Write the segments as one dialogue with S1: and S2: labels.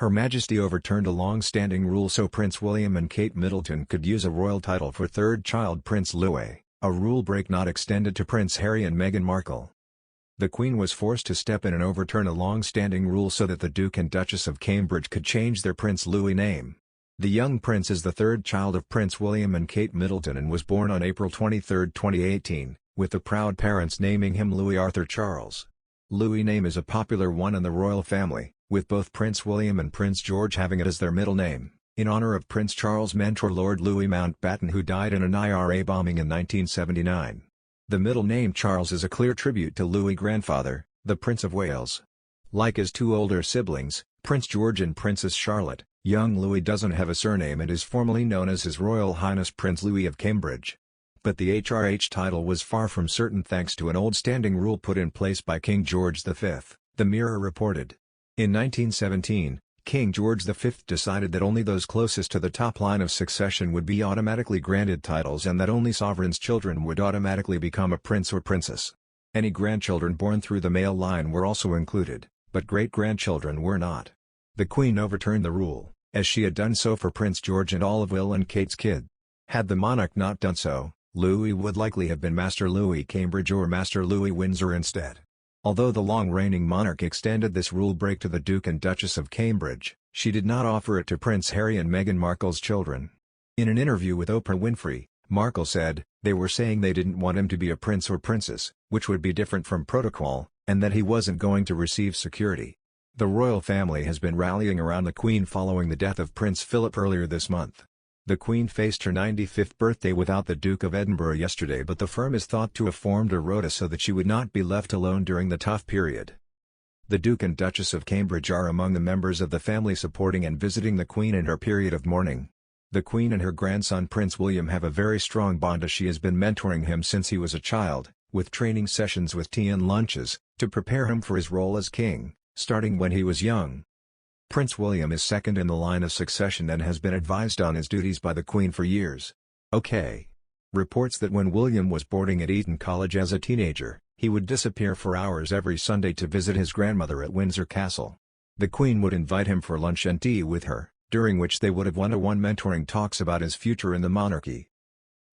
S1: Her Majesty overturned a long-standing rule so Prince William and Kate Middleton could use a royal title for third child Prince Louis, a rule break not extended to Prince Harry and Meghan Markle. The Queen was forced to step in and overturn a long-standing rule so that the Duke and Duchess of Cambridge could change their Prince Louis name. The young prince is the third child of Prince William and Kate Middleton and was born on April 23, 2018, with the proud parents naming him Louis Arthur Charles. Louis' name is a popular one in the royal family, with both Prince William and Prince George having it as their middle name, in honor of Prince Charles' mentor Lord Louis Mountbatten, who died in an IRA bombing in 1979. The middle name Charles is a clear tribute to Louis' grandfather, the Prince of Wales. Like his two older siblings, Prince George and Princess Charlotte, young Louis doesn't have a surname and is formally known as His Royal Highness Prince Louis of Cambridge. But the HRH title was far from certain thanks to an old standing rule put in place by King George V, the Mirror reported. In 1917, King George V decided that only those closest to the top line of succession would be automatically granted titles and that only sovereigns' children would automatically become a prince or princess. Any grandchildren born through the male line were also included, but great-grandchildren were not. The Queen overturned the rule, as she had done so for Prince George and all of Will and Kate's kid. Had the monarch not done so, Louis would likely have been Master Louis Cambridge or Master Louis Windsor instead. Although the long-reigning monarch extended this rule break to the Duke and Duchess of Cambridge, she did not offer it to Prince Harry and Meghan Markle's children. In an interview with Oprah Winfrey, Markle said, "They were saying they didn't want him to be a prince or princess, which would be different from protocol, and that he wasn't going to receive security." The royal family has been rallying around the Queen following the death of Prince Philip earlier this month. The Queen faced her 95th birthday without the Duke of Edinburgh yesterday, but the firm is thought to have formed a rota so that she would not be left alone during the tough period. The Duke and Duchess of Cambridge are among the members of the family supporting and visiting the Queen in her period of mourning. The Queen and her grandson Prince William have a very strong bond as she has been mentoring him since he was a child, with training sessions with tea and lunches, to prepare him for his role as king, starting when he was young. Prince William is second in the line of succession and has been advised on his duties by the Queen for years. OK. Reports that when William was boarding at Eton College as a teenager, he would disappear for hours every Sunday to visit his grandmother at Windsor Castle. The Queen would invite him for lunch and tea with her, during which they would have one-to-one mentoring talks about his future in the monarchy.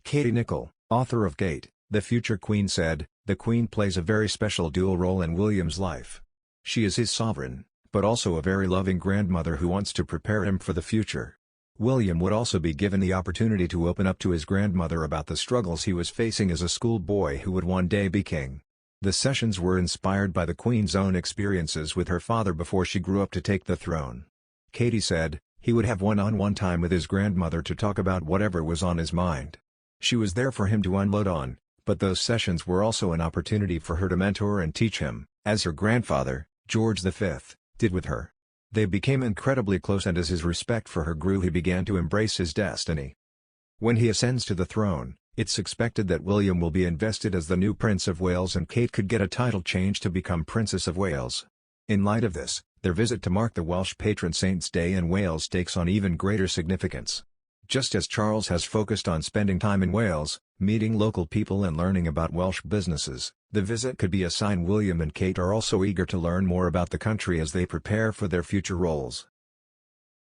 S1: Katie Nicholl, author of Kate, the Future Queen, said, "The Queen plays a very special dual role in William's life. She is his sovereign, but also a very loving grandmother who wants to prepare him for the future." William would also be given the opportunity to open up to his grandmother about the struggles he was facing as a schoolboy who would one day be king. The sessions were inspired by the Queen's own experiences with her father before she grew up to take the throne. Katie said, "He would have one-on-one time with his grandmother to talk about whatever was on his mind. She was there for him to unload on, but those sessions were also an opportunity for her to mentor and teach him, as her grandfather, George V, did with her. They became incredibly close, and as his respect for her grew he began to embrace his destiny. When he ascends to the throne, it's expected that William will be invested as the new Prince of Wales and Kate could get a title change to become Princess of Wales. In light of this, their visit to mark the Welsh patron saint's day in Wales takes on even greater significance. Just as Charles has focused on spending time in Wales, meeting local people and learning about Welsh businesses, the visit could be a sign William and Kate are also eager to learn more about the country as they prepare for their future roles.